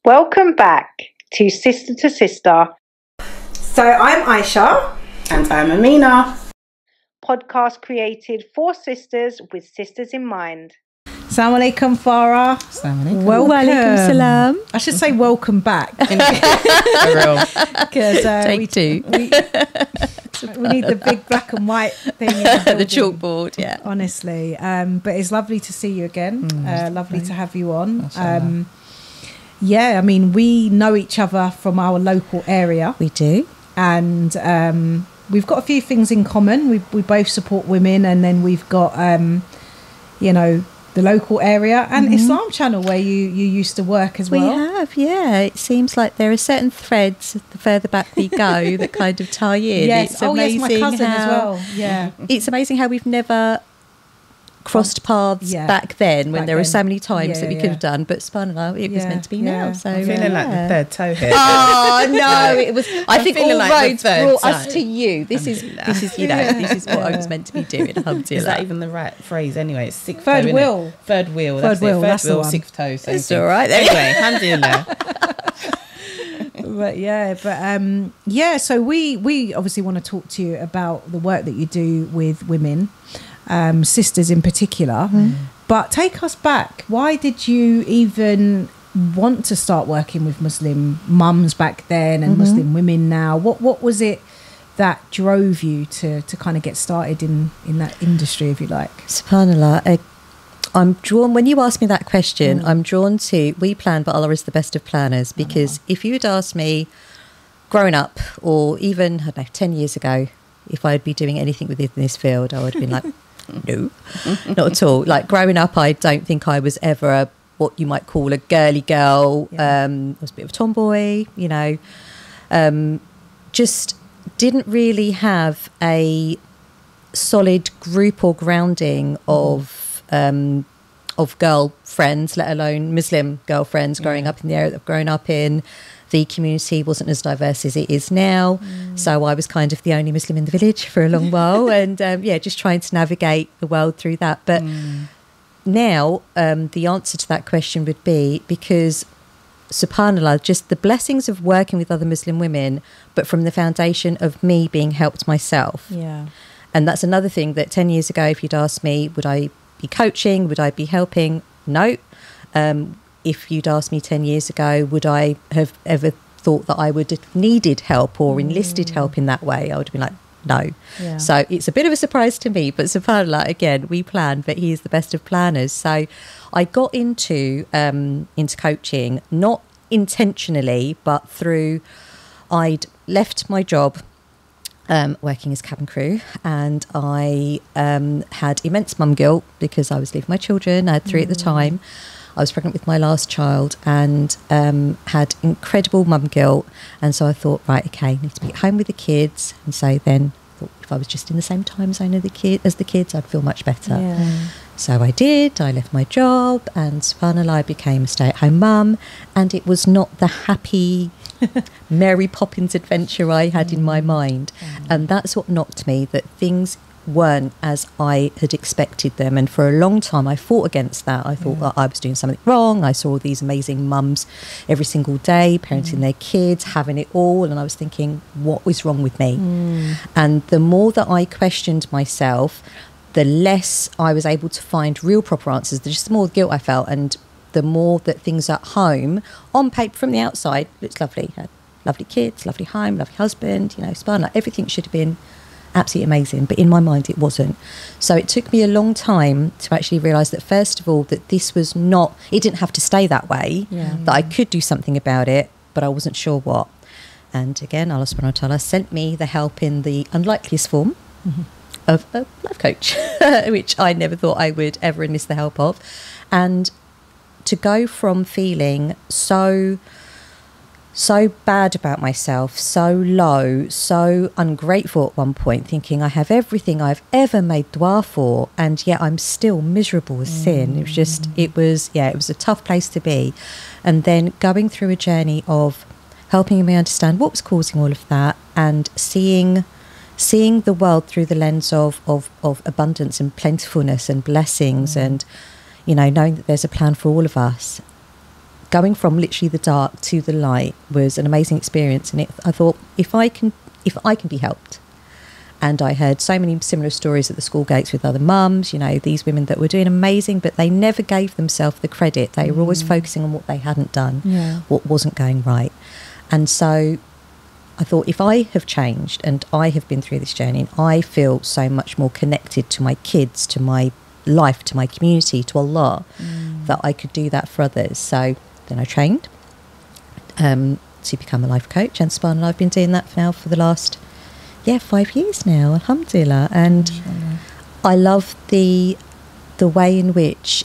Welcome back to Sister. So I'm Aisha. And I'm Amina. Podcast created for sisters with sisters in mind. Assalamu alaikum, Farah. Assalamu alaikum. Welcome. Walaikum salam. I should say welcome back. For real. Because Take two. We need the big black and white thing. The chalkboard, yeah. Honestly. But it's lovely to see you again. Lovely to have you on. Yeah, I mean, we know each other from our local area. We do. And we've got a few things in common. We both support women, and then we've got, the local area and Islam channel where you used to work as well. We have, yeah. It seems like there are certain threads the further back we go that kind of tie in. Yes, it's amazing my cousin as well. Yeah. It's amazing how we've never crossed paths back then when there were so many times that we could have done, but subhanAllah, it was meant to be now. So I'm feeling like the third toe here. Oh no, it was. I think all like roads brought time. us to you. This is this is what I was meant to be doing. Is that even the right phrase? Anyway, it's sixth third toe, wheel. Third wheel. Third wheel. That's the one. Sixth toe. It's all right. Anyway, alhamdulillah. But so we obviously want to talk to you about the work that you do with women, sisters in particular. But take us back. Why did you even want to start working with Muslim mums back then and Muslim women now? What was it that drove you to kind of get started in that industry, if you like? SubhanAllah, I'm drawn, when you ask me that question, I'm drawn to, we plan, but Allah is the best of planners, because if you had asked me growing up, or even, I don't know, 10 years ago, if I'd be doing anything within this field, I would have been like, no, not at all. Like growing up, I don't think I was ever what you might call a girly girl. I was a bit of a tomboy, just didn't really have a solid group or grounding of girlfriends, let alone Muslim girlfriends growing up in the area that I've grown up in. The community wasn't as diverse as it is now. So I was kind of the only Muslim in the village for a long while. And just trying to navigate the world through that. But now the answer to that question would be because, subhanAllah, just the blessings of working with other Muslim women, but from the foundation of me being helped myself. Yeah. And that's another thing that 10 years ago, if you'd asked me, would I be coaching? Would I be helping? No. If you'd asked me 10 years ago, would I have ever thought that I would have needed help or enlisted help in that way? I would have been like, no. Yeah. So it's a bit of a surprise to me, but subhanAllah, again, we plan, but he is the best of planners. So I got into coaching, not intentionally, but through, I'd left my job working as cabin crew, and I had immense mum guilt because I was leaving my children. I had 3 at the time. I was pregnant with my last child and had incredible mum guilt. And so I thought, right, okay, I need to be at home with the kids. And so then I thought if I was just in the same time zone as the kids, I'd feel much better. Yeah. So I did. I left my job and subhanAllah, I became a stay-at-home mum. And it was not the happy Mary Poppins adventure I had in my mind. And that's what knocked me, that things weren't as I had expected them, and for a long time I fought against that. I thought that I was doing something wrong. I saw these amazing mums every single day parenting their kids, having it all, and I was thinking, what was wrong with me? And the more that I questioned myself, the less I was able to find real proper answers. There's just the more guilt I felt, and the more that things at home on paper from the outside looks lovely. Had lovely kids, lovely home, lovely husband, subhanAllah, everything should have been absolutely amazing, but in my mind it wasn't. So it took me a long time to actually realise that, first of all, that this was not, it didn't have to stay that way, that I could do something about it, but I wasn't sure what. And again, Allah subhanahu wa ta'ala sent me the help in the unlikeliest form of a life coach, which I never thought I would ever enlist the help of. And to go from feeling so bad about myself, so low, so ungrateful at one point, thinking I have everything I've ever made dua for, and yet I'm still miserable as sin. It was a tough place to be. And then going through a journey of helping me understand what was causing all of that, and seeing the world through the lens of abundance and plentifulness and blessings, and knowing that there's a plan for all of us. going from literally the dark to the light was an amazing experience. And I thought, if I can be helped. And I heard so many similar stories at the school gates with other mums, you know, these women that were doing amazing, but they never gave themselves the credit. They were always focusing on what they hadn't done, what wasn't going right. And so I thought, if I have changed and I have been through this journey, and I feel so much more connected to my kids, to my life, to my community, to Allah, that I could do that for others. So then I trained to become a life coach, and subhanAllah, I've been doing that for the last 5 years now, alhamdulillah. And I love the way in which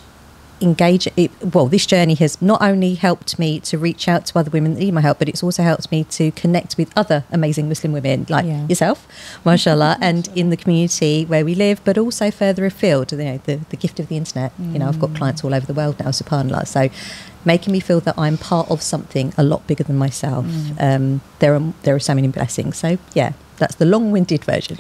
this journey has not only helped me to reach out to other women that need my help, but it's also helped me to connect with other amazing Muslim women like yourself, mashallah, and in the community where we live, but also further afield. You know, the gift of the internet. You know, I've got clients all over the world now, subhanallah. So making me feel that I'm part of something a lot bigger than myself. There are so many blessings. So yeah, that's the long-winded version.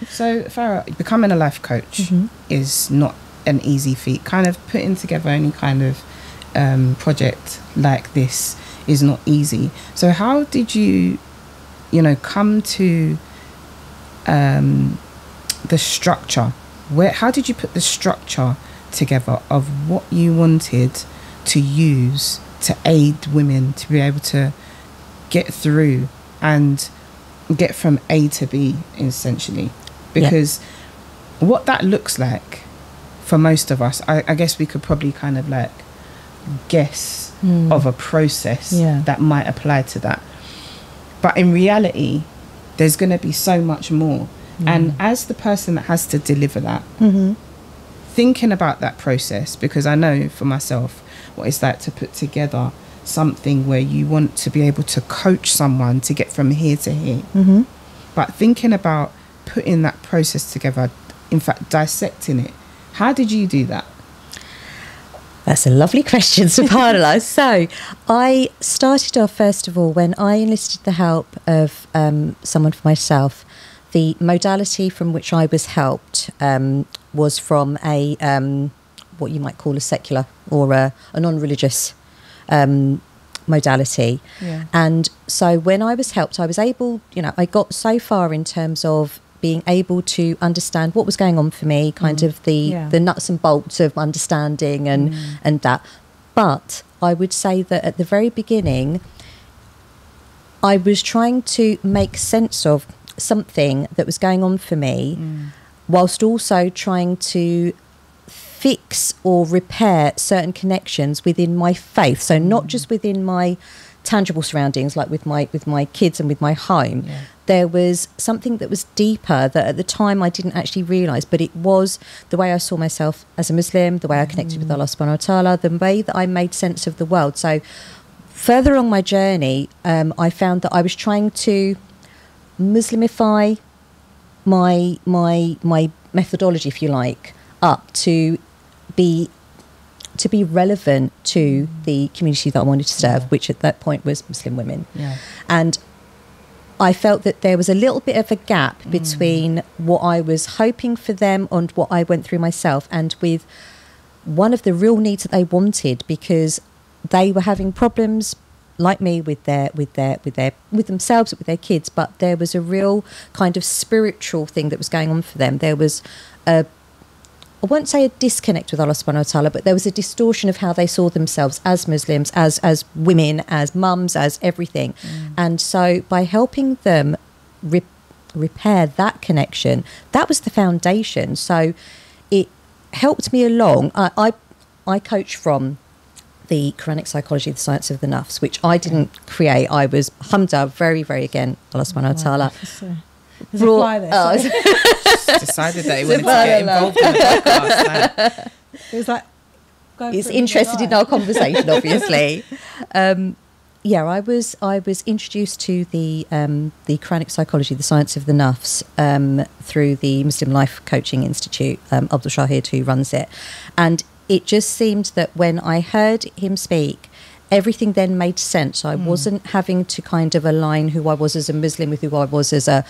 So Farah, becoming a life coach is not an easy feat. Kind of putting together any kind of project like this is not easy. So how did you come to the structure? How did you put the structure together of what you wanted to use to aid women to be able to get through and get from A to B, essentially? Because what that looks like for most of us, I guess we could probably kind of like guess of a process that might apply to that. But in reality, there's going to be so much more. And as the person that has to deliver that, thinking about that process, because I know for myself what it's like to put together something where you want to be able to coach someone to get from here to here. But thinking about putting that process together, in fact, dissecting it, how did you do that? That's a lovely question, subhanAllah. So I started off, first of all, when I enlisted the help of someone for myself. The modality from which I was helped was from a what you might call a secular or a non-religious modality. And so when I was helped, I was able, I got so far in terms of being able to understand what was going on for me, kind of the nuts and bolts of understanding and that. But I would say that at the very beginning, I was trying to make sense of something that was going on for me, whilst also trying to fix or repair certain connections within my faith. So not just within my tangible surroundings, like with my kids and with my home. There was something that was deeper that at the time I didn't actually realise, but it was the way I saw myself as a Muslim, the way I connected with Allah subhanahu wa ta'ala, the way that I made sense of the world. So further along my journey, I found that I was trying to Muslimify my methodology, if you like, up to be relevant to the community that I wanted to serve, which at that point was Muslim women. And I felt that there was a little bit of a gap between what I was hoping for them and what I went through myself, and with one of the real needs that they wanted, because they were having problems like me with themselves, with their kids, but there was a real kind of spiritual thing that was going on for them. There was I won't say a disconnect with Allah subhanahu wa ta'ala, but there was a distortion of how they saw themselves as Muslims, as women, as mums, as everything. And so by helping them repair that connection, that was the foundation. So it helped me along. I coach from the Quranic psychology, the science of the nafs, which I didn't create. I was, alhamdulillah, very, very, again, Allah subhanahu wa ta'ala. There's a fly there. Decided that he wanted to get involved in the podcast. It was like, he's interested in our conversation, obviously. I was introduced to the Quranic psychology, the science of the nafs, through the Muslim Life Coaching Institute, Abdul Shahid, who runs it. And it just seemed that when I heard him speak, everything then made sense. I wasn't having to kind of align who I was as a Muslim with who I was as a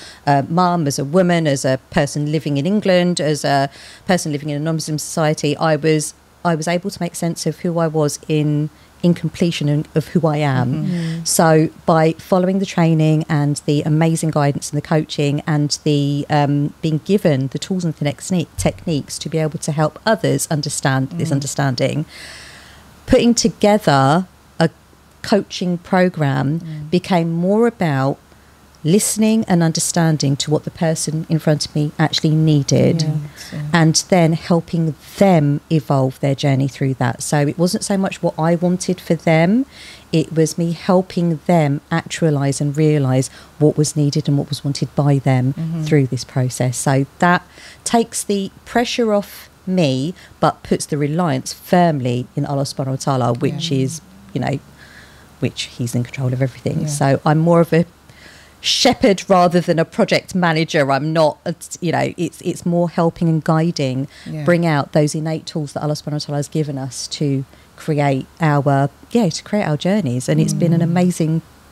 mum, as a woman, as a person living in England, as a person living in a non-Muslim society. I was able to make sense of who I was in incompletion of who I am. So by following the training and the amazing guidance and the coaching and the being given the tools and the techniques to be able to help others understand this understanding, putting together a coaching program became more about listening and understanding to what the person in front of me actually needed, and then helping them evolve their journey through that. So it wasn't so much what I wanted for them, it was me helping them actualize and realize what was needed and what was wanted by them through this process. So that takes the pressure off me, but puts the reliance firmly in Allah subhanahu wa ta'ala, which is, which he's in control of everything. So I'm more of a shepherd rather than a project manager. I'm not, it's more helping and guiding, bring out those innate tools that Allah subhanahu wa ta'ala has given us to create our journeys. And it's been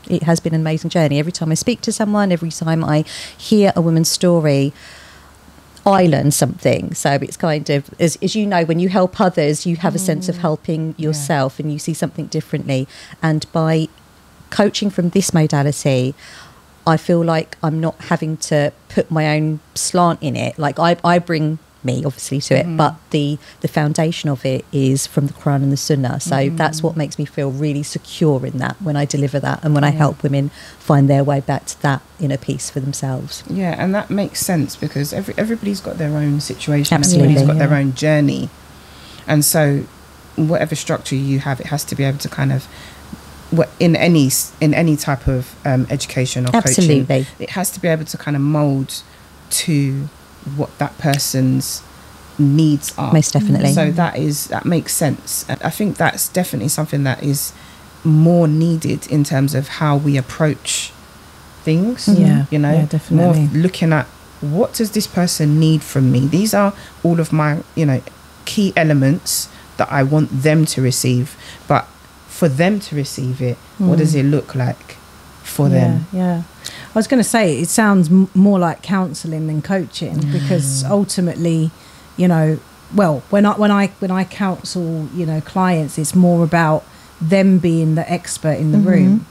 it has been an amazing journey. Every time I speak to someone, every time I hear a woman's story, I learn something. So it's kind of, as you know, when you help others, you have a sense of helping yourself and you see something differently. And by coaching from this modality, I feel like I'm not having to put my own slant in it. Like I bring me obviously to it, but the foundation of it is from the Quran and the Sunnah. So that's what makes me feel really secure in that when I deliver that and when I help women find their way back to that inner peace for themselves. Yeah, and that makes sense because everybody's got their own situation. Absolutely, everybody's got their own journey, and so whatever structure you have, it has to be able to kind of, in any type of education or coaching, it has to be able to kind of mold to what that person's needs are. Most definitely. So that makes sense. And I think that's definitely something that is more needed in terms of how we approach things. Definitely. More looking at what does this person need from me. These are all of my key elements that I want them to receive, but for them to receive it, what does it look like for them? I was going to say, it sounds more like counselling than coaching, because ultimately, when I counsel, clients, it's more about them being the expert in the room,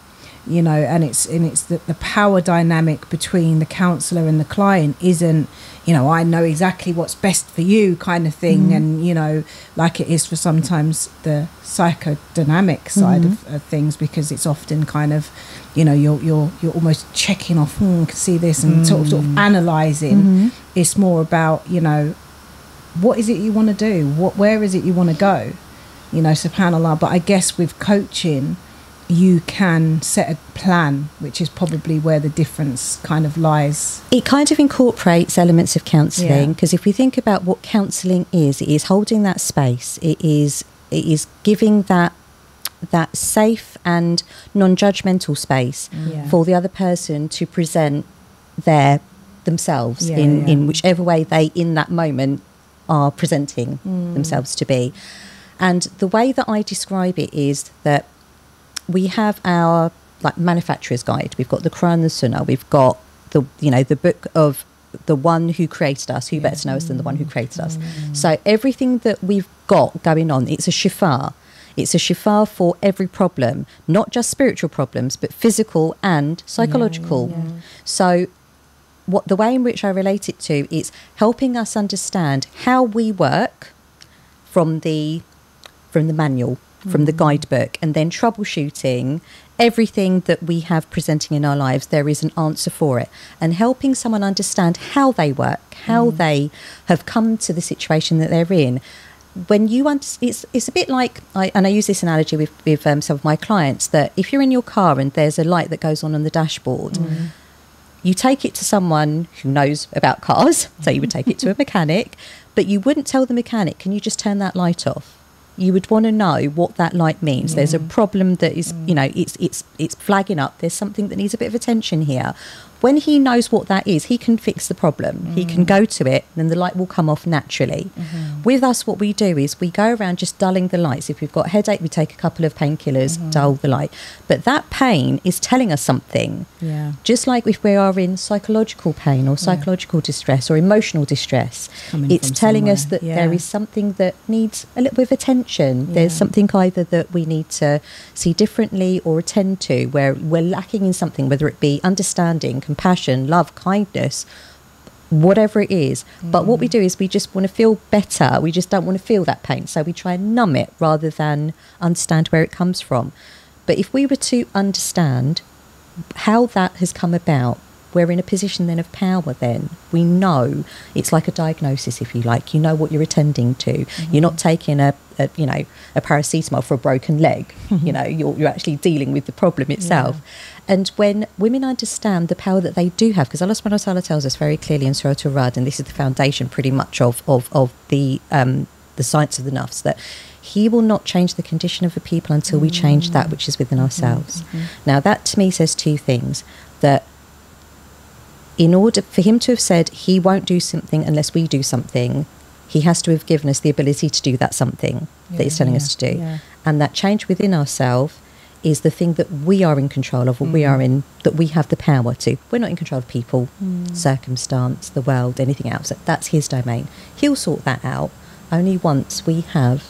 and it's the power dynamic between the counsellor and the client isn't, I know exactly what's best for you kind of thing, and like it is for sometimes the psychodynamic side of things, because it's often kind of you're almost checking off, can see this, and sort of analysing. It's more about what is it you want to do, where is it you want to go, subhanallah. But I guess with coaching you can set a plan, which is probably where the difference kind of lies. It kind of incorporates elements of counselling, because if we think about what counselling is, it is holding that space. It is giving that safe and non-judgmental space for the other person to present themselves in whichever way they in that moment are presenting themselves to be. And the way that I describe it is that we have our manufacturer's guide. We've got the Quran and the Sunnah. We've got the book of the one who created us. Who better to know us than the one who created us? So everything that we've got going on, it's a shifa. It's a shifa for every problem, not just spiritual problems, but physical and psychological. So the way in which I relate it to is helping us understand how we work from the manual, from the guidebook, and then troubleshooting everything that we have presenting in our lives. There is an answer for it, and helping someone understand how they work, how they have come to the situation that they're in. When you it's a bit like, I use this analogy with some of my clients, that if you're in your car and there's a light that goes on the dashboard, you take it to someone who knows about cars, so you would take it to a mechanic, but you wouldn't tell the mechanic, can you just turn that light off? You would want to know what that light means. There's a problem that is, it's flagging up. There's something that needs a bit of attention here. when he knows what that is, he can fix the problem. He can go to it, and the light will come off naturally. With us, what we do is we go around just dulling the lights. If we've got a headache, we take a couple of painkillers, dull the light. But that pain is telling us something. Yeah. Just like if we are in psychological pain or psychological distress or emotional distress, it's telling us that there is something that needs a little bit of attention. There's something either that we need to see differently or attend to, where we're lacking in something, whether it be understanding, compassion, love, kindness, whatever it is. But what we do is we just want to feel better. We just don't want to feel that pain. So we try and numb it rather than understand where it comes from. But if we were to understand how that has come about, we're in a position then of power then. We know, it's like a diagnosis, if you like. You know what you're attending to. You're not taking a paracetamol for a broken leg. You know, you're actually dealing with the problem itself. And when women understand the power that they do have, because Allah subhanahu wa ta'ala tells us very clearly in Surah Al-Rad, and this is the foundation pretty much of the science of the nafs, that He will not change the condition of the people until we change that which is within ourselves. Now, that to me says two things. That in order for Him to have said He won't do something unless we do something, He has to have given us the ability to do that something that He's telling us to do. And that change within ourselves is the thing that we are in control of, or that we have the power to. We're not in control of people, circumstance, the world, anything else. That's His domain. He'll sort that out only once we have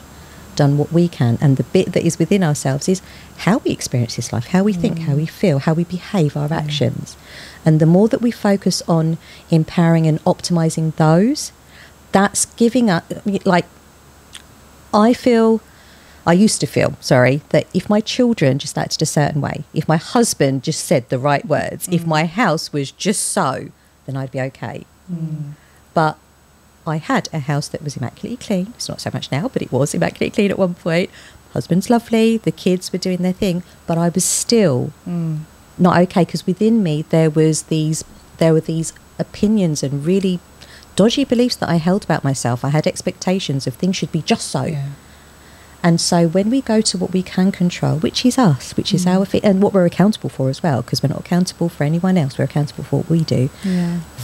done what we can. And the bit that is within ourselves is how we experience this life, how we think, how we feel, how we behave, our actions. And the more that we focus on empowering and optimizing those, that's giving us, like, I used to feel, that if my children just acted a certain way, if my husband just said the right words, if my house was just so, then I'd be okay. But I had a house that was immaculately clean. It's not so much now, but it was immaculately clean at one point. Husband's lovely, the kids were doing their thing, but I was still not okay, because within me there were these opinions and really dodgy beliefs that I held about myself. I had expectations of things should be just so. And so when we go to what we can control, which is us, which is our feet, and what we're accountable for as well, because we're not accountable for anyone else, we're accountable for what we do.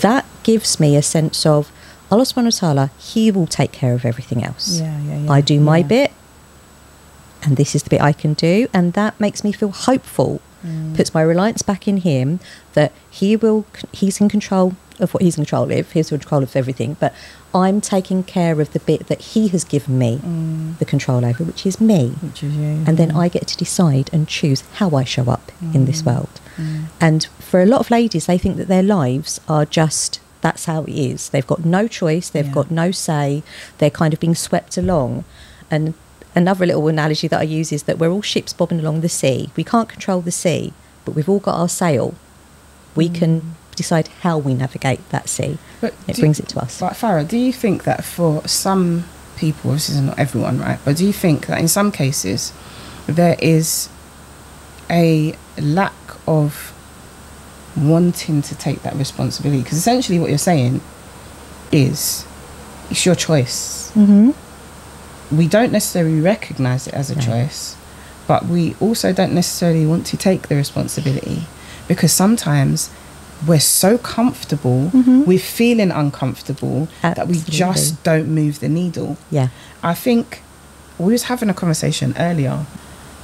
That gives me a sense of Allah subhanahu wa ta'ala, He will take care of everything else. I do my bit, and this is the bit I can do, and that makes me feel hopeful. Puts my reliance back in Him, that He's in control of what He's in control of. He's in control of everything, but I'm taking care of the bit that He has given me the control over, which is me. Which is you. And then I get to decide and choose how I show up in this world. And for a lot of ladies, they think that their lives are just, that's how it is. They've got no choice, they've got no say, they're kind of being swept along. And another little analogy that I use is that we're all ships bobbing along the sea. We can't control the sea, but we've all got our sail. We can decide how we navigate that sea. But it brings it to us. But Farah, do you think that for some people, this is not everyone, right? But do you think that in some cases there is a lack of wanting to take that responsibility? Because essentially what you're saying is it's your choice. We don't necessarily recognise it as a choice, but we also don't necessarily want to take the responsibility, because sometimes we're so comfortable with feeling uncomfortable that we just don't move the needle. I think we was having a conversation earlier.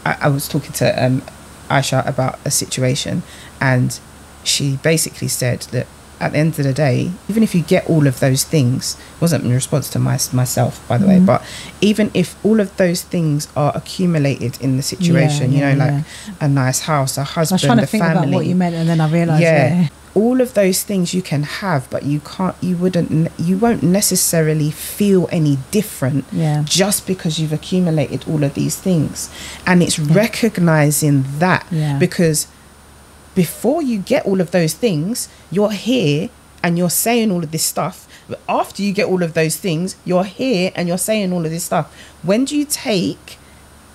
I was talking to Aisha about a situation, and she basically said that at the end of the day, even if you get all of those things, it wasn't in response to myself, by the way, but even if all of those things are accumulated in the situation, like a nice house, a husband, a family. I was trying to think about what you meant, and then I realised all of those things you can have, but you won't necessarily feel any different just because you've accumulated all of these things. And it's recognizing that, because before you get all of those things, you're here and you're saying all of this stuff. But after you get all of those things, you're here and you're saying all of this stuff. When do you take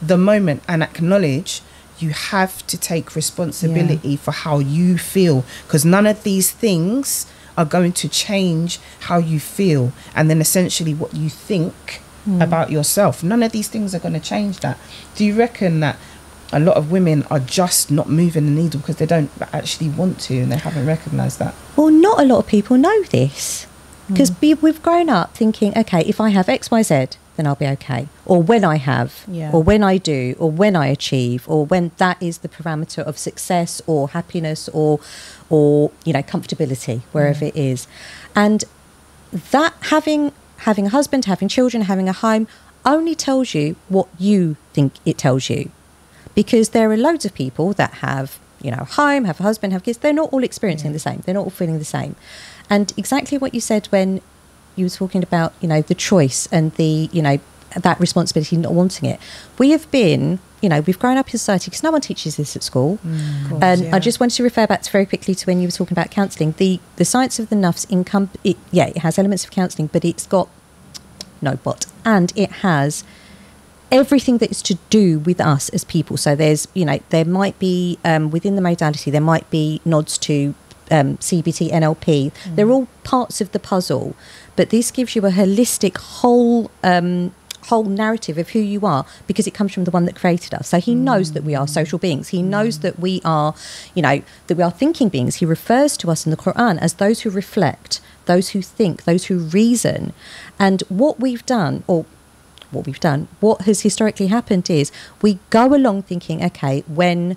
the moment and acknowledge you have to take responsibility for how you feel? Because none of these things are going to change how you feel, and then essentially what you think about yourself. None of these things are going to change that. Do you reckon that a lot of women are just not moving the needle because they don't actually want to, and they haven't recognised that. Well, not a lot of people know this, because we've grown up thinking, okay, if I have X, Y, Z, then I'll be okay. Or when I have, or when I do, or when I achieve, or when that is the parameter of success or happiness or you know, comfortability, wherever it is. And that having a husband, having children, having a home only tells you what you think it tells you. Because there are loads of people that have, you know, a home, have a husband, have kids. They're not all experiencing the same. They're not all feeling the same. And exactly what you said when you were talking about, you know, the choice and the, you know, that responsibility, not wanting it. We have been, you know, we've grown up in society because no one teaches this at school. And I just wanted to refer back to very quickly to when you were talking about counselling. The science of the nafs, it has elements of counselling, but it's got, and it has everything that is to do with us as people. So there's, you know, there might be, within the modality, there might be nods to CBT, NLP. They're all parts of the puzzle, but this gives you a holistic whole narrative of who you are, because it comes from the one that created us. So he knows that we are social beings. He knows that we are, you know, that we are thinking beings. He refers to us in the Quran as those who reflect, those who think, those who reason. And what has historically happened is we go along thinking, okay, when,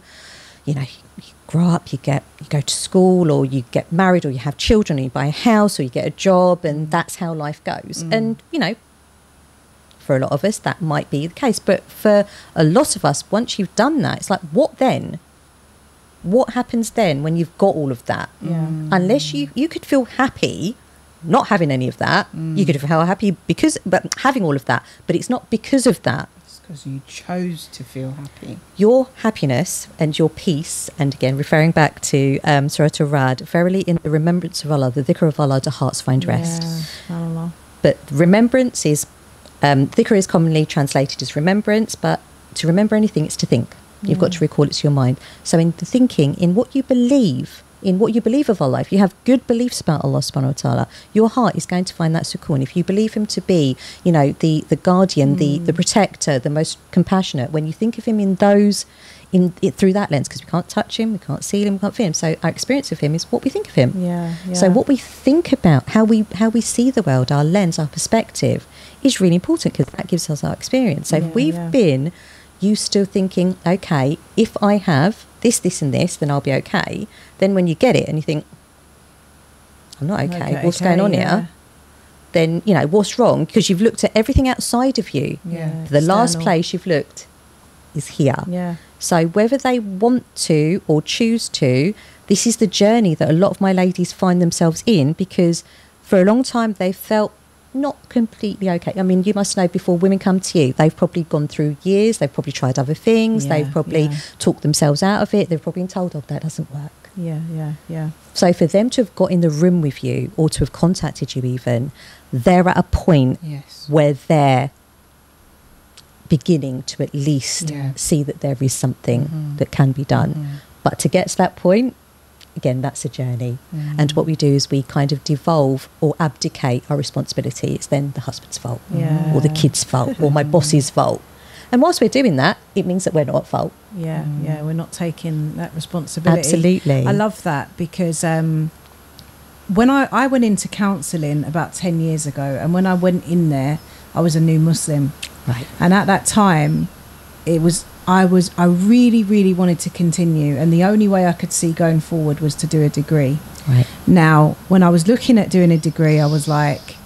you know, you grow up, you go to school, or you get married, or you have children, or you buy a house, or you get a job, and that's how life goes. And, you know, for a lot of us, that might be the case. But for a lot of us, once you've done that, it's like, what then? What happens then when you've got all of that? Unless you could feel happy not having any of that. You could feel happy but having all of that, but it's not because of that. It's because you chose to feel happy. Your happiness and your peace, and again referring back to Surah Al-Ra'd, verily in the remembrance of Allah, the dhikr of Allah, the hearts find rest. But remembrance is dhikr is commonly translated as remembrance, but to remember anything, it's to think. You've got to recall it to your mind. So in the thinking, in what you believe of Allah, if you have good beliefs about Allah subhanahu wa ta'ala, your heart is going to find that sukoon. If you believe him to be, you know, the guardian, the protector, the most compassionate, when you think of him through that lens, because we can't touch him, we can't see him, we can't feel him, so our experience of him is what we think of him. So what we think about, how we see the world, our lens, our perspective, is really important, because that gives us our experience. So if we've been used to thinking, okay, if I have this, this and this, then I'll be okay, then when you get it and you think, I'm not okay, what's going on here? Then, you know, what's wrong? Because you've looked at everything outside of you. The last place you've looked is here. So whether they want to or choose to, this is the journey that a lot of my ladies find themselves in, because for a long time they've felt not completely okay. I mean, you must know, before women come to you, they've probably gone through years, they've probably tried other things, they've probably talked themselves out of it, they've probably been told, oh, that doesn't work. So for them to have got in the room with you, or to have contacted you even, they're at a point where they're beginning to at least see that there is something that can be done. But to get to that point, again, that's a journey. And what we do is we kind of devolve or abdicate our responsibility. It's then the husband's fault, or the kid's fault, or my boss's fault. And whilst we're doing that, it means that we're not at fault. We're not taking that responsibility. Absolutely. I love that, because when I went into counselling about 10 years ago, and when I went in there, I was a new Muslim. And at that time, I really, really wanted to continue, and the only way I could see going forward was to do a degree. Now, when I was looking at doing a degree, I was like,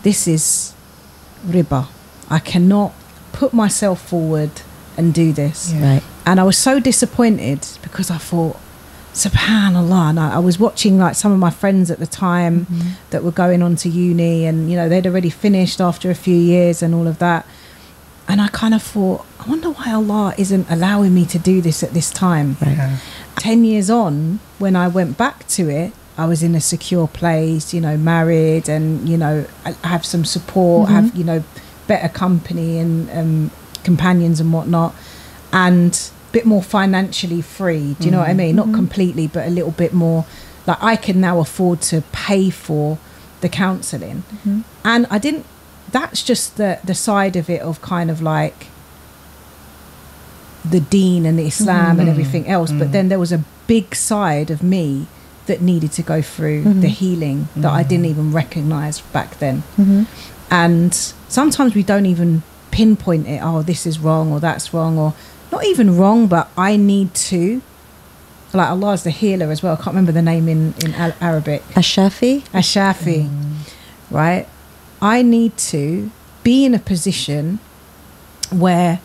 this is riba. I cannot put myself forward and do this. And I was so disappointed, because I thought, subhanallah, and I was watching like some of my friends at the time that were going on to uni, and, you know, they'd already finished after a few years and all of that. And I kind of thought, I wonder why Allah isn't allowing me to do this at this time. 10 years on, when I went back to it, I was in a secure place, you know, married, and, you know, I have some support, have, you know, better company and companions and whatnot, and a bit more financially free. Do you know what I mean? Not completely, but a little bit more. Like, I can now afford to pay for the counselling. And I didn't, that's just the side of it, of kind of like the deen and the Islam and everything else, but then there was a big side of me that needed to go through the healing that I didn't even recognize back then. And sometimes we don't even pinpoint it, oh, this is wrong or that's wrong, or not even wrong, but I need to, like, Allah is the healer as well. I can't remember the name in Arabic. Ash-Shafi. Right? I need to be in a position where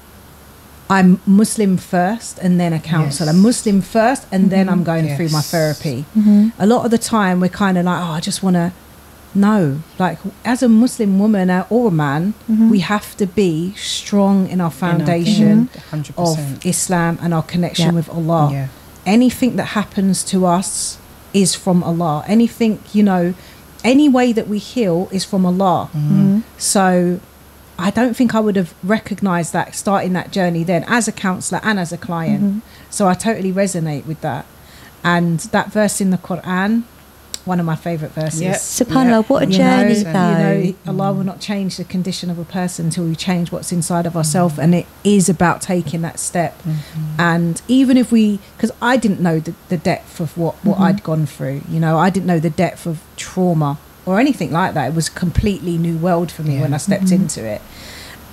I'm Muslim first and then a counsellor. I'm Muslim first and then I'm going through my therapy. A lot of the time we're kind of like, oh, I just want to know. Like, as a Muslim woman or a man, we have to be strong in our foundation of Islam and our connection with Allah. Anything that happens to us is from Allah. Anything, you know, any way that we heal is from Allah. So I don't think I would have recognised that starting that journey then as a counsellor and as a client. So I totally resonate with that. And that verse in the Quran, one of my favourite verses. SubhanAllah, what a journey though. You know, Allah will not change the condition of a person until we change what's inside of ourselves. And it is about taking that step. And even if because I didn't know the depth of what I'd gone through, you know, I didn't know the depth of trauma or anything like that. It was a completely new world for me when I stepped into it.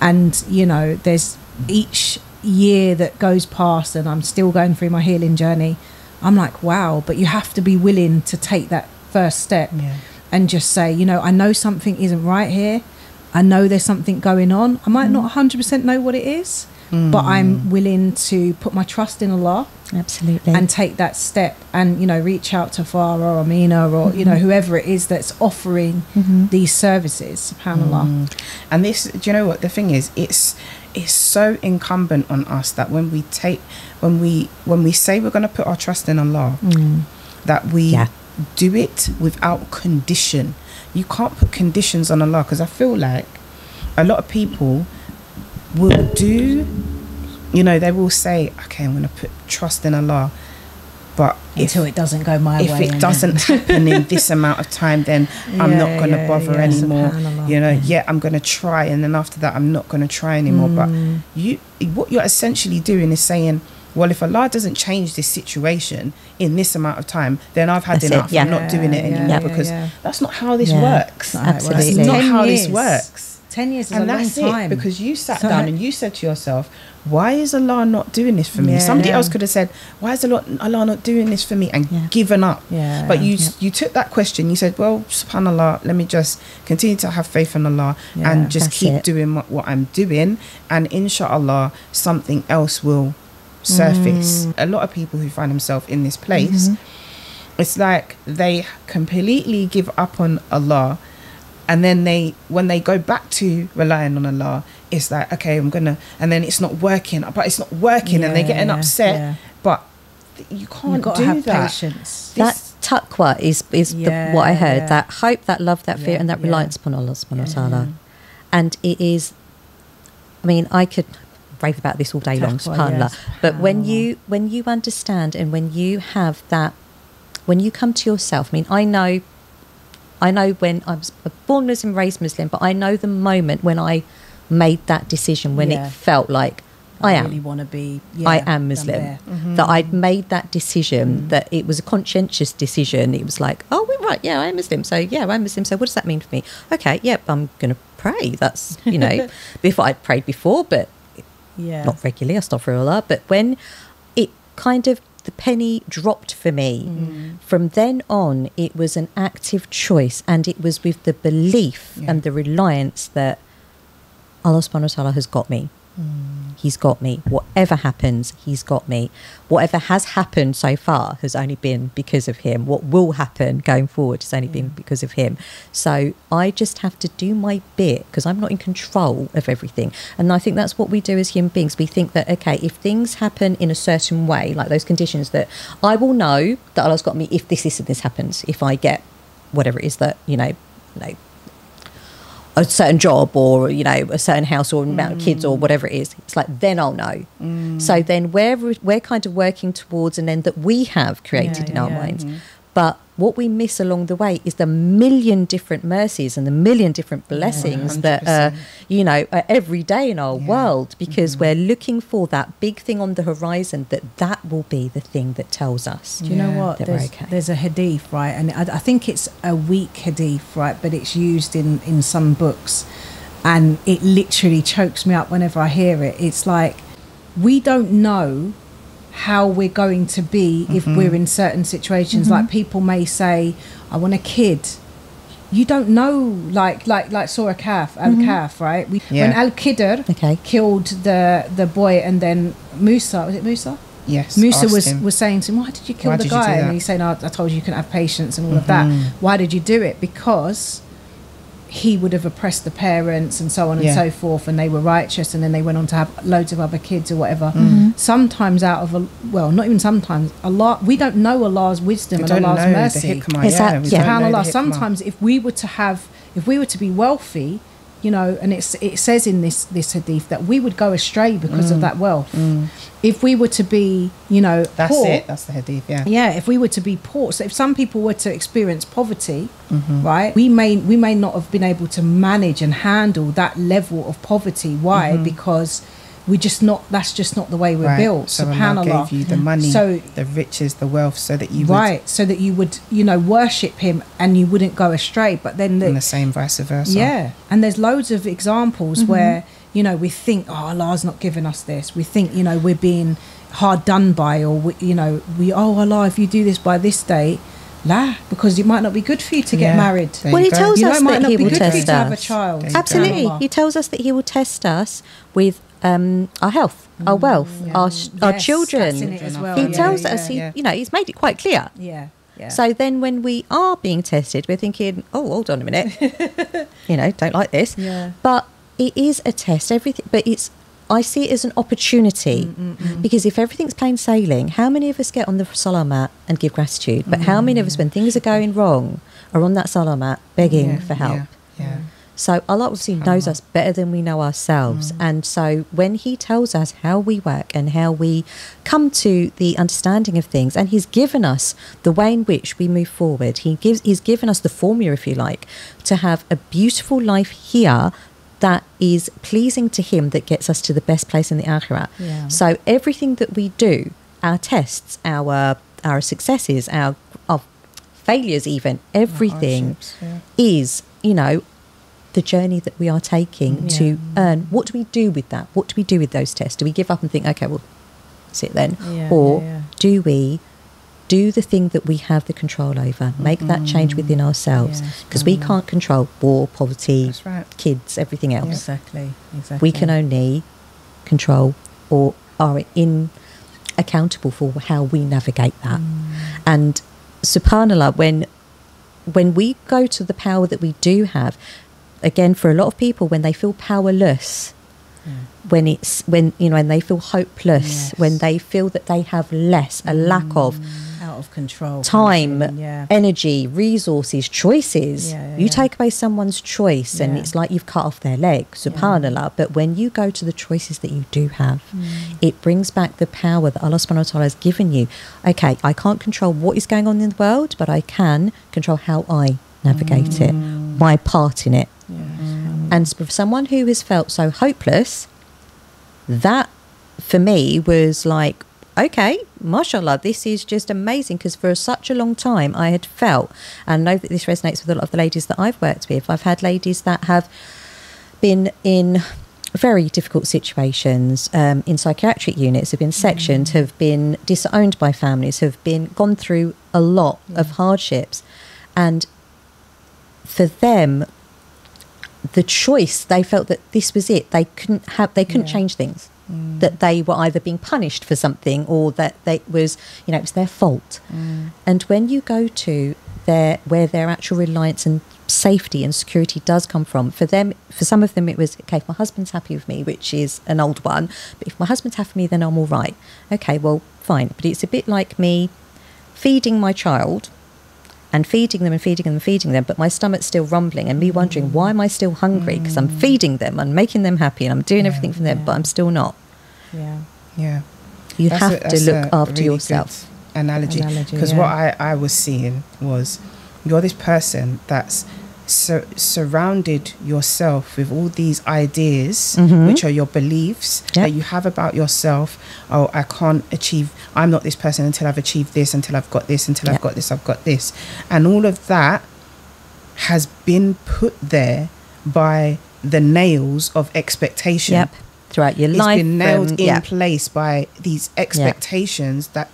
And, you know, there's each year that goes past and I'm still going through my healing journey. I'm like, wow, but you have to be willing to take that first step and just say, you know, I know something isn't right here. I know there's something going on. I might not 100% know what it is, but I'm willing to put my trust in Allah. Absolutely. And take that step and, you know, reach out to Farah or Amina or, you know, whoever it is that's offering these services, subhanAllah. And this, do you know what the thing is? It's so incumbent on us that when we say we're going to put our trust in Allah, that we do it without condition. You can't put conditions on Allah, because I feel like a lot of people will do, you know, they will say, okay, I'm going to put trust in Allah, but until it doesn't go my way, if it doesn't happen in this amount of time, then I'm not going to bother anymore. You know, I'm going to try, and then after that I'm not going to try anymore. But what you're essentially doing is saying, well, if Allah doesn't change this situation in this amount of time, then I've had enough. I'm not doing it anymore, because that's not how this works. Absolutely. That's not how this works. 10 years is a long time. Because you sat down and you said to yourself, why is Allah not doing this for me? Somebody else could have said, why is Allah not doing this for me, and given up. But you took that question, you said, well, subhanAllah, let me just continue to have faith in Allah and just keep doing what I'm doing, and inshallah something else will surface. A lot of people who find themselves in this place, it's like they completely give up on Allah. And then when they go back to relying on Allah, it's like, okay, and then it's not working, and they're getting upset. But you can't do have that. Patience. That taqwa is what I heard. That hope, that love, that fear, and that reliance upon Allah subhanahu wa ta'ala. And it is, I mean, I could rave about this all day long, subhanAllah. But when you understand, and when you have that, when you come to yourself, I mean, I know when I was born Muslim, raised Muslim, but I know the moment when I made that decision, when it felt like I am Muslim, that I'd made that decision, that it was a conscientious decision. It was like, oh, right, I'm Muslim, so I'm Muslim, so what does that mean for me? Okay, I'm going to pray. That's, you know, before I'd prayed before, but not regularly, astaghfirullah. But when it kind of, the penny dropped for me, from then on it was an active choice, and it was with the belief and the reliance that Allah subhanahu wa ta'ala has got me. He's got me. Whatever happens, he's got me. Whatever has happened so far has only been because of him. What will happen going forward has only been because of him. So I just have to do my bit, because I'm not in control of everything. And I think that's what we do as human beings. We think that, okay, if things happen in a certain way, like those conditions, that I will know that Allah's got me if this and this happens. If I get whatever it is that, you know, a certain job, or, you know, a certain house, or amount of kids, or whatever it is, it's like, then I'll know. So then we're kind of working towards, and then that we have created in our minds. But what we miss along the way is the million different mercies and the million different blessings that are, you know, are every day in our world, because we're looking for that big thing on the horizon, that will be the thing that tells us. Do you know what? that we're okay. There's a hadith, right? And I think it's a weak hadith, right? But it's used in some books. And it literally chokes me up whenever I hear it. It's like, we don't know how we're going to be if we're in certain situations. Like, people may say, I want a kid. You don't know, like Surah Kahf, Al-Kahf, right? When Al-Qidr killed the boy, and then Musa, was it Musa? Yes. Musa was saying to him, why did you kill the guy? And he's saying, I told you you couldn't have patience and all of that. Why did you do it? Because he would have oppressed the parents and so on and so forth, and they were righteous, and then they went on to have loads of other kids or whatever. Sometimes not even sometimes, Allah, we don't know Allah's wisdom and Allah's mercy. SubhanAllah, sometimes if we were to be wealthy, you know, and it says in this hadith that we would go astray because of that wealth. If we were to be, you know, poor, that's the hadith. If we were to be poor, so if some people were to experience poverty, right, we may not have been able to manage and handle that level of poverty. Why? Because that's just not the way we're built. So SubhanAllah, Allah gave you the money, the riches, the wealth, so that you would you know, worship Him and you wouldn't go astray. But then and the same vice versa. And there's loads of examples where, you know, we think, oh, Allah's not giving us this. We think, you know, we're being hard done by, or Allah, if you do this by this date, because it might not be good for you to get married. Well, He tells us that He will test us. To have a child. Absolutely, He tells us that He will test us with our health, our wealth, our children. He tells us. You know, He's made it quite clear. So then when we are being tested, we're thinking, oh, hold on a minute, you know, don't like this. But it is a test, everything. But I see it as an opportunity, because if everything's plain sailing, how many of us get on the salah mat and give gratitude? But how many of us, when things are going wrong, are on that salah mat begging for help? So Allah obviously knows us better than we know ourselves. And so when He tells us how we work and how we come to the understanding of things, and He's given us the way in which we move forward, He's given us the formula, if you like, to have a beautiful life here that is pleasing to Him, that gets us to the best place in the Akhirah. So everything that we do, our tests, our successes, our failures even, everything is, you know, the journey that we are taking to earn. What do we do with that? What do we do with those tests? Do we give up and think, okay, well, that's it then? Or do we do the thing that we have the control over, make that change within ourselves? Because we can't control war, poverty, kids, everything else. Exactly. We can only control, or are accountable for how we navigate that. And subhanAllah, when we go to the power that we do have, again, for a lot of people, when they feel powerless, when they feel hopeless, when they feel that they have less, a lack of out of control time, energy, resources, choices, you take away someone's choice and it's like you've cut off their leg, subhanallah. But when you go to the choices that you do have, it brings back the power that Allah subhanahu wa ta'ala has given you. Okay, I can't control what is going on in the world, but I can control how I navigate it, my part in it. And for someone who has felt so hopeless, that for me was like, okay, mashallah, this is just amazing, because for such a long time I had felt, and I know that this resonates with a lot of the ladies that I've worked with. I've had ladies that have been in very difficult situations, in psychiatric units, have been sectioned, have been disowned by families, have been gone through a lot of hardships, and for them, the choice, they felt that this was it. They couldn't change things. That they were either being punished for something, or that it was their fault. And when you go to where their actual reliance and safety and security does come from, for some of them it was, okay, if my husband's happy with me, which is an old one, but if my husband's happy with me, then I'm all right. Okay, well, fine. But it's a bit like me feeding my child, and feeding them and feeding them and feeding them, but my stomach's still rumbling, and me wondering, why am I still hungry? Because I'm feeding them, I'm making them happy, and I'm doing everything for them, but I'm still not. You have to look after yourself. analogy. Analogy, Because yeah. what I was seeing was, you're this person that's surrounded yourself with all these ideas, which are your beliefs Yep. that you have about yourself. Oh, I can't achieve, I'm not this person until I've achieved this, until I've got this, until I've Yep. got this, I've got this. And all of that has been put there by the nails of expectation. Yep. Throughout your It's life. been nailed in yeah. place by these expectations that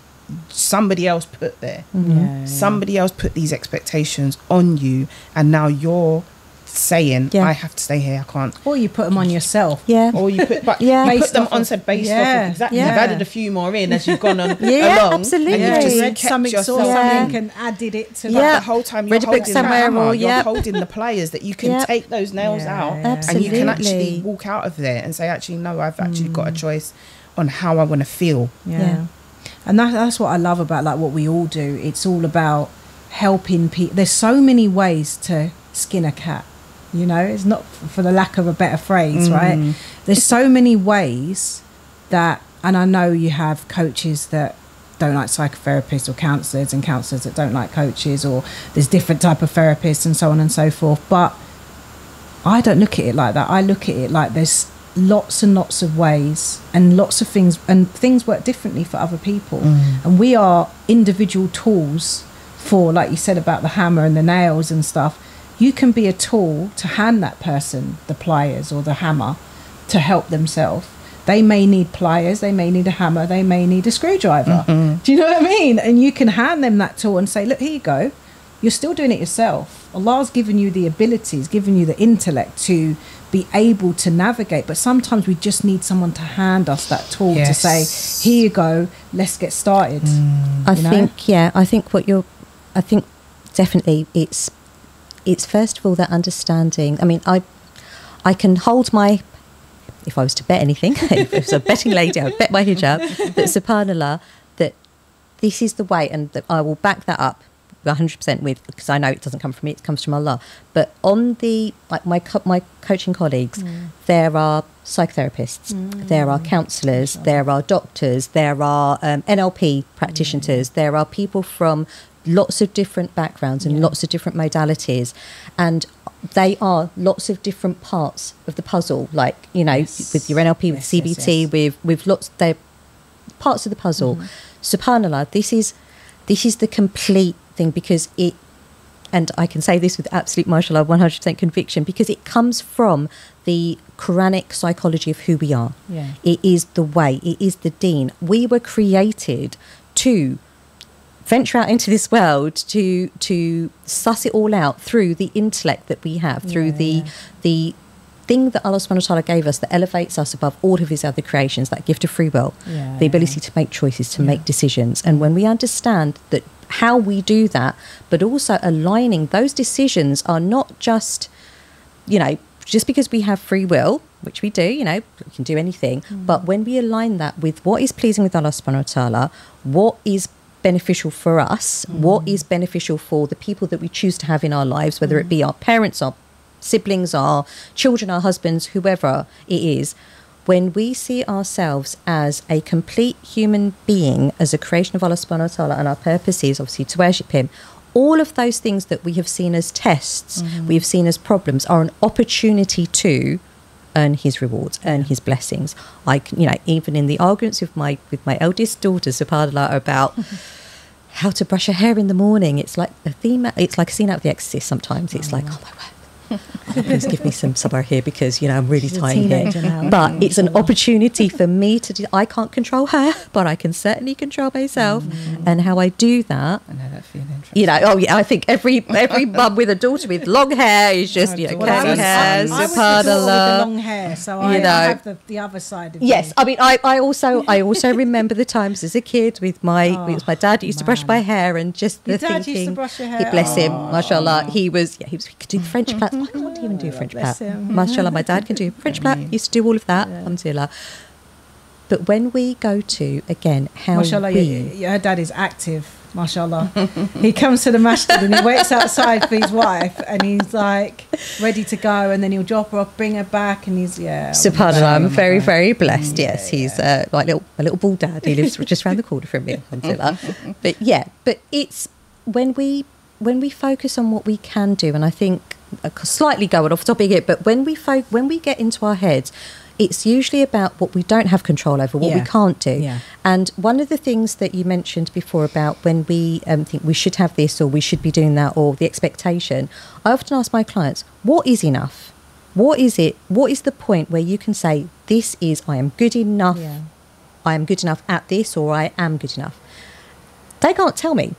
somebody else put there. Yeah, Somebody else put these expectations on you, and now you're saying, Yeah. I have to stay here, I can't. Or you put them on yourself. Yeah. Or you put, but Yeah. you put Based them off on, of- so based off Yeah. of, exactly. Yeah. You've added a few more in as you've gone on Yeah, along. absolutely. And you've Yeah, just you read kept something, saw yourself something, in. and added it to But Yeah. the whole time you're Read a book holding the somewhere hammer, or- you're yep. holding the pliers that you can Yep. take those nails Yeah, out, yeah. and you can actually Absolutely. walk out of there and say, actually, no, I've actually got a choice on how I want to feel. Yeah. And that's what I love about like what we all do. It's all about helping people. There's so many ways to skin a cat. You know, it's not for the lack of a better phrase, right? There's so many ways that, and I know you have coaches that don't like psychotherapists or counsellors, and counsellors that don't like coaches, or there's different type of therapists and so on and so forth. But I don't look at it like that. I look at it like there's lots and lots of ways and lots of things, and things work differently for other people. And we are individual tools for, like you said about the hammer and the nails and stuff. You can be a tool to hand that person the pliers or the hammer to help themselves. They may need pliers, they may need a hammer, they may need a screwdriver. Do you know what I mean? And you can hand them that tool and say, look, here you go. You're still doing it yourself. Allah's given you the abilities, given you the intellect to be able to navigate. But sometimes we just need someone to hand us that tool to Yes. say, here you go, let's get started. I You know? think, yeah, I think I think definitely it's first of all that understanding. I mean, I can hold my, if I was to bet anything, if I was a betting lady, I would bet my hijab that subhanallah, that this is the way, and that I will back that up 100% with, because I know it doesn't come from me, it comes from Allah. But on the, like my coaching colleagues, there are psychotherapists, there are counsellors, there are doctors, there are NLP practitioners, there are people from lots of different backgrounds and lots of different modalities, and they are lots of different parts of the puzzle, like, you know, with your NLP, with CBT, with lots, they're parts of the puzzle. SubhanAllah, this is the complete thing, because it, and I can say this with absolute mashallah 100% conviction, because it comes from the Quranic psychology of who we are. Yeah. It is the way, it is the deen. We were created to venture out into this world, to suss it all out through the intellect that we have, through the thing that Allah subhanahu wa ta'ala gave us that elevates us above all of his other creations, that gift of free will, the ability to make choices, to make decisions. And when we understand that, how we do that, but also aligning those decisions are not just, you know, just because we have free will, which we do, you know, we can do anything, but when we align that with what is pleasing with Allah subhanahu wa ta'ala, what is beneficial for us, what is beneficial for the people that we choose to have in our lives, whether it be our parents, our siblings, our children, our husbands, whoever it is, when we see ourselves as a complete human being, as a creation of Allah subhanahu wa ta'ala, and our purpose is obviously to worship him, all of those things that we have seen as tests, we have seen as problems, are an opportunity to earn his rewards, earn his blessings. I can, you know, even in the arguments with my eldest daughter, subhanAllah, about how to brush her hair in the morning, it's like a theme, it's like a scene out of The Exorcist sometimes. It's like, oh my word, please give me some sabr here, because, you know, I'm really She's a tired here. teenager now, But isn't it's an opportunity for me to do, I can't control her, but I can certainly control myself. And how I do that, I know that feeling. you know, oh yeah, I think every mum with a daughter with long hair is just, you know, Well, curly hair, I was the daughter with the subhanallah. long hair, so You I know. have the other side of Yes, me. I mean, I also remember the times as a kid with my dad who used to brush my hair, and just the Your dad thinking, used to brush your he, hair? bless him, mashallah, he could do the French plait. I can't even do French plait. bless him. Mashallah, my dad can do French plait. Used to do all of that. Alhamdulillah. But when we go to, again, how Mashallah, we, her dad is active. mashallah. He comes to the masjid and he waits outside for his wife, and he's like ready to go, and then he'll drop her off, bring her back, and he's SubhanAllah, I'm very, very blessed. Yes, he's like a little bald dad. He lives just around the corner from me. Alhamdulillah. But it's when we focus on what we can do, and I think slightly going off topic here, but when we get into our heads, it's usually about what we don't have control over, what we can't do. Yeah. And one of the things that you mentioned before about when we think we should have this or we should be doing that, or the expectation, I often ask my clients, what is enough? What is it? What is the point where you can say, this is, I am good enough, I am good enough at this, or I am good enough? They can't tell me.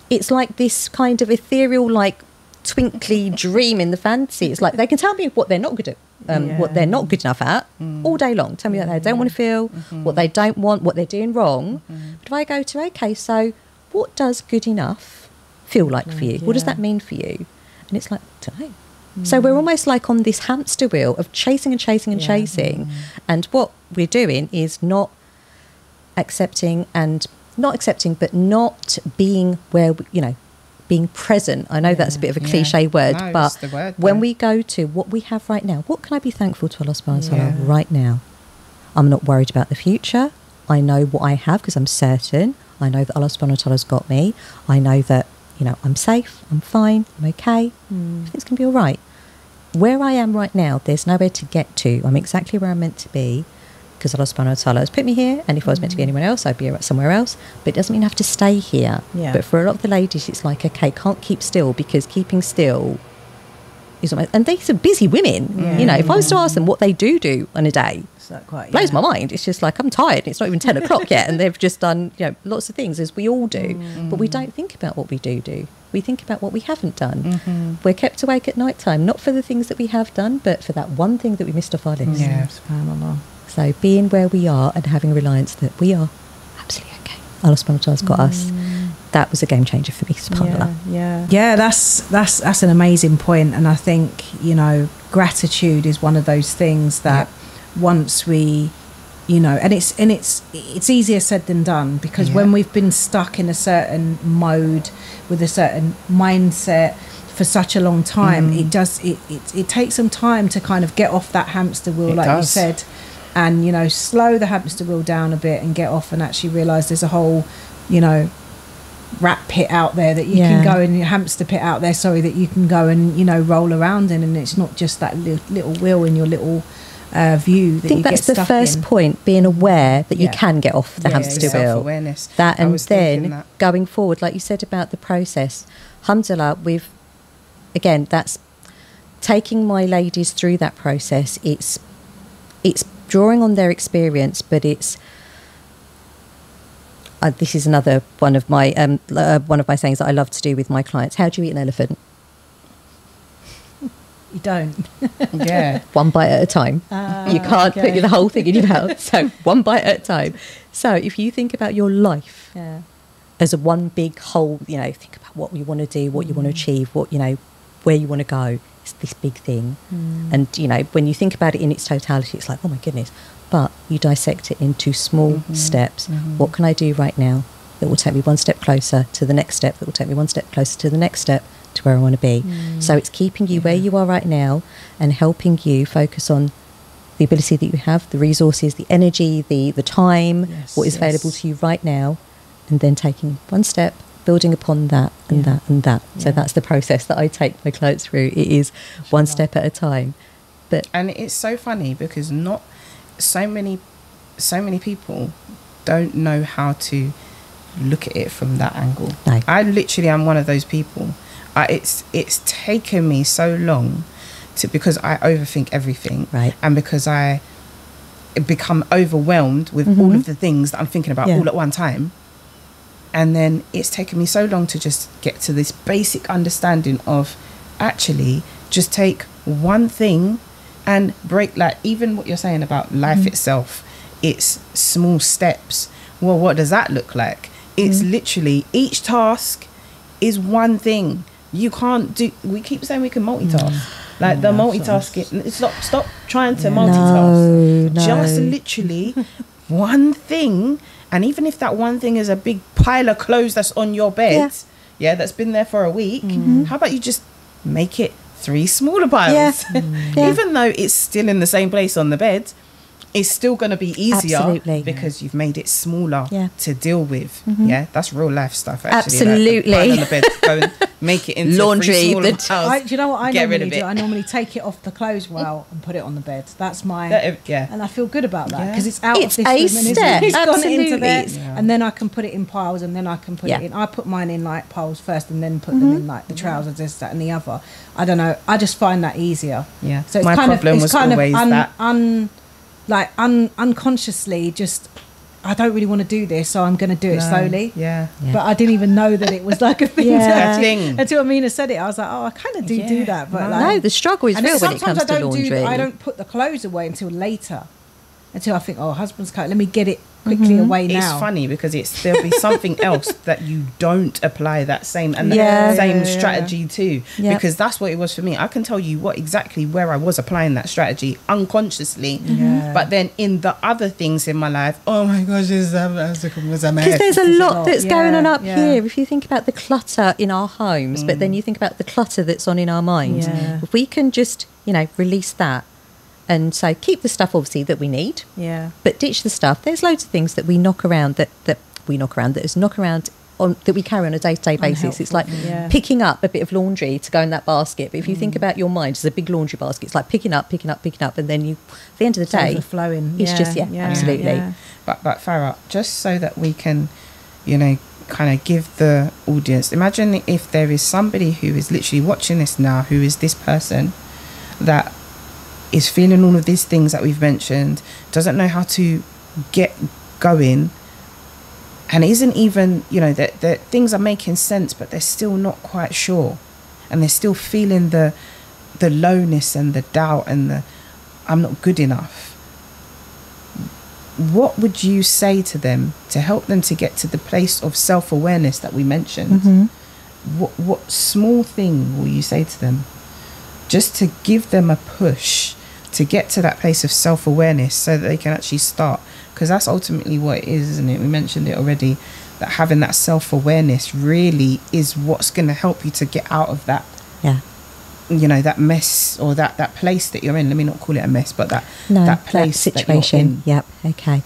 It's like this kind of ethereal, like twinkly dream in the fantasy. It's like they can tell me what they're not good at. What they're not good enough at all day long. Tell me what they don't want to feel, what they don't want, what they're doing wrong. But if I go to, okay, so what does good enough feel like for you? What does that mean for you? And it's like, I don't know. So we're almost like on this hamster wheel of chasing and chasing and chasing. And what we're doing is not accepting, but not being where, being present. I know that's a bit of a cliche word, but when we go to what we have right now, what can I be thankful to Allah subhanahu wa ta'ala right now? I'm not worried about the future. I know what I have because I'm certain. I know that Allah subhanahu wa ta'ala has got me. I know that, I'm safe, I'm fine, I'm okay. Everything's going to be all right. Where I am right now, there's nowhere to get to. I'm exactly where I'm meant to be, because Allah subhanahu wa ta'ala has put me here, and if I was meant to be anywhere else, I'd be somewhere else. But it doesn't mean I have to stay here. But for a lot of the ladies, it's like, okay, can't keep still, because keeping still is almost, and these are busy women. If I was to ask them what they do on a day, blows my mind. It's just like, I'm tired. It's not even 10 o'clock yet, and they've just done lots of things, as we all do. But we don't think about what we do. We think about what we haven't done. We're kept awake at night time, not for the things that we have done, but for that one thing that we missed off our list. SubhanAllah. So being where we are and having reliance that we are absolutely okay. Allah subhanahu wa ta'ala has got us. That was a game changer for me, subhanAllah. Yeah, that's an amazing point. And I think, gratitude is one of those things that once we, and it's easier said than done, because when we've been stuck in a certain mode with a certain mindset for such a long time, it takes some time to kind of get off that hamster wheel, you said, and slow the hamster wheel down a bit and get off and actually realize there's a whole rat pit out there that you can go in, your hamster pit out there, that you can go and roll around in, and it's not just that little wheel in your little view that you get stuck in. I think that's the first point, being aware that you can get off the hamster wheel. Self-awareness. That, and then going forward, like you said about the process, alhamdulillah, again, that's taking my ladies through that process. It's drawing on their experience, but it's this is another one of my sayings that I love to do with my clients. How do you eat an elephant? You don't. One bite at a time. You can't put the whole thing in your mouth. So one bite at a time. So if you think about your life as a one big whole, think about what you want to do, what you want to achieve, what where you want to go. It's this big thing. And when you think about it in its totality, it's like, oh my goodness. But you dissect it into small steps. What can I do right now that will take me one step closer to the next step, that will take me one step closer to the next step, to where I want to be? So it's keeping you where you are right now and helping you focus on the ability that you have, the resources, the energy, the time, what is available to you right now, and then taking one step, building upon that and that and that. So that's the process that I take my clients through. It is one step at a time. And it's so funny because not so many people don't know how to look at it from that angle. No. I literally am one of those people. It's taken me so long because I overthink everything, and because I become overwhelmed with all of the things that I'm thinking about all at one time. And then it's taken me so long to just get to this basic understanding of actually just take one thing and break, like even what you're saying about life itself, it's small steps. Well, what does that look like? It's literally each task is one thing. You can't do, we keep saying we can multitask. Like the multitasking, stop trying to multitask. No. Just literally one thing. And even if that one thing is a big pile of clothes that's on your bed, that's been there for a week, how about you just make it 3 smaller piles? Even though it's still in the same place on the bed, it's still going to be easier because you've made it smaller to deal with. That's real life stuff, actually. Absolutely. Like the pile on the bed, go and make it into laundry. 3 smaller piles. Do you know what I normally do? I normally take it off the clothes rail and put it on the bed. That's my... And I feel good about that because it's out of this room and it's gone into there. And then I can put it in piles and then I can put it in... I put mine in like piles first and then put them in like the trousers, this, that and the other. I don't know. I just find that easier. So it's my problem was always that... unconsciously just I don't really want to do this, so I'm going to do it slowly. But I didn't even know that it was like a thing. Until Amina said it, I was like, oh, I kind of do that. But no, the struggle is real when it comes to laundry. I don't put the clothes away until later. Until I think, oh, husband's coat, let me get it quickly away now. It's funny because there'll be something else that you don't apply that same same strategy to, because that's what it was for me. I can tell you exactly where I was applying that strategy unconsciously, but then in the other things in my life, oh my gosh, because there's a lot that's going on up here. If you think about the clutter in our homes, but then you think about the clutter that's on in our minds, if we can just release that. And so keep the stuff obviously that we need, but ditch the stuff. There's loads of things that we knock around that we carry on a day-to-day basis. It's like picking up a bit of laundry to go in that basket. But if you think about your mind as a big laundry basket, it's like picking up, and then at the end of the day, overflowing. It's just absolutely. But Farah, just so that we can, kind of give the audience. Imagine if there is somebody who is literally watching this now, who is this person that is feeling all of these things that we've mentioned, doesn't know how to get going, and isn't even, that things are making sense, but they're still not quite sure, and they're still feeling the lowness and the doubt and the I'm not good enough. What would you say to them to help them to get to the place of self-awareness that we mentioned? What small thing will you say to them just to give them a push to get to that place of self-awareness so that they can actually start? Because that's ultimately what it is, isn't it? We mentioned it already, that having that self-awareness really is what's going to help you to get out of that that mess or that place that you're in. Let me not call it a mess, but that place, that situation. Okay.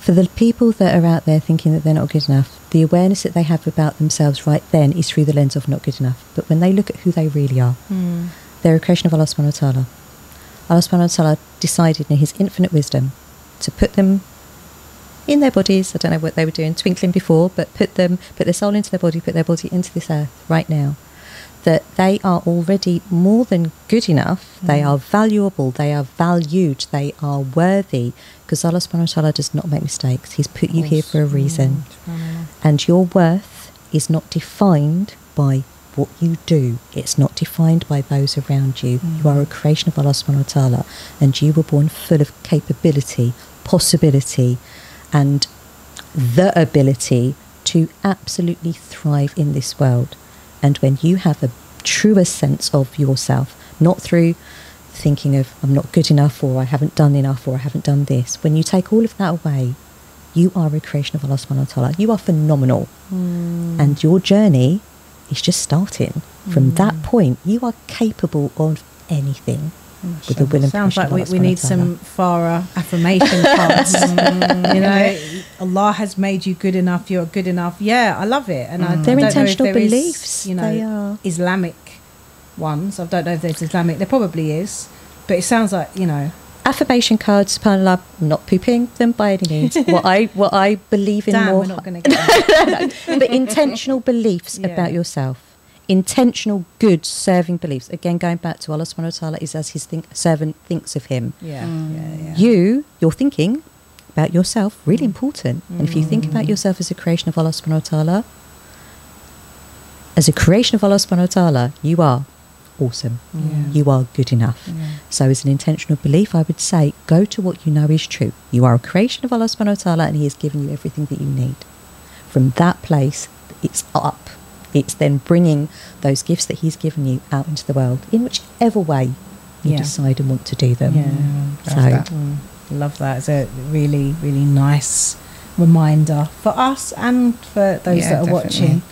For the people that are out there thinking that they're not good enough, the awareness that they have about themselves right then is through the lens of not good enough. But when they look at who they really are, they're a creation of Allah subhanahu wa ta'ala. Allah subhanahu wa ta'ala decided in his infinite wisdom to put them in their bodies. I don't know what they were doing, twinkling before, but put their soul into their body, put their body into this earth right now. That they are already more than good enough. They are valuable, they are valued, they are worthy, because Allah subhanahu wa ta'ala does not make mistakes. He's put you here for a reason. And your worth is not defined by what you do. It's not defined by those around you. You are a creation of Allah subhanahu wa ta'ala, and you were born full of capability, possibility, and the ability to absolutely thrive in this world. And when you have a truer sense of yourself, not through thinking of I'm not good enough, or I haven't done enough, or I haven't done this, when you take all of that away, you are a creation of Allah subhanahu wa ta'ala. You are phenomenal. And your journey is just starting. From that point, you are capable of anything. With the will and sounds like permission we need some Farah affirmation cards. Allah has made you good enough. You're good enough. Yeah, I love it. And they're I don't intentional know if there beliefs. Is, They are Islamic ones. I don't know if there's Islamic. There probably is, but it sounds like affirmation cards. SubhanAllah, I'm not pooping them by any means. what I believe in more. We're not going to get but intentional beliefs about yourself. Intentional, good, serving beliefs. Again, going back to Allah subhanahu wa ta'ala is as his servant thinks of him. You're thinking about yourself, really important. And if you think about yourself as a creation of Allah subhanahu wa ta'ala, you are awesome. You are good enough. So as an intentional belief, I would say, go to what you know is true. You are a creation of Allah subhanahu wa ta'ala, and he has given you everything that you need. From that place, it's up. It's then bringing those gifts that he's given you out into the world in whichever way you decide and want to do them. Love that. It's a really, really nice reminder for us and for those Yeah, that are definitely. watching.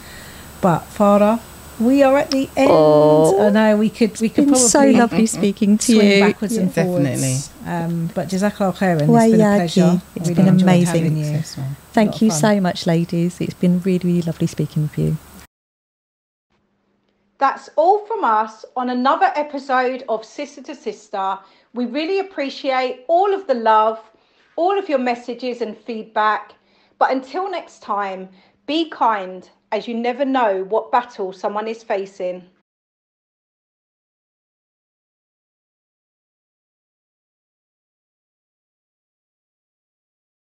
But Farah, we are at the end. Oh, I know we could Been probably so lovely speaking to swing you. backwards and forwards. Definitely. But Jazakallah khairan, it's been a pleasure. It's Really been enjoyed amazing. having you. Yes, ma'am. Lot of Thank you fun. so much, ladies. It's been really, really lovely speaking with you. That's all from us on another episode of Sister to Sister. We really appreciate all of the love, all of your messages and feedback. But until next time, be kind, as you never know what battle someone is facing.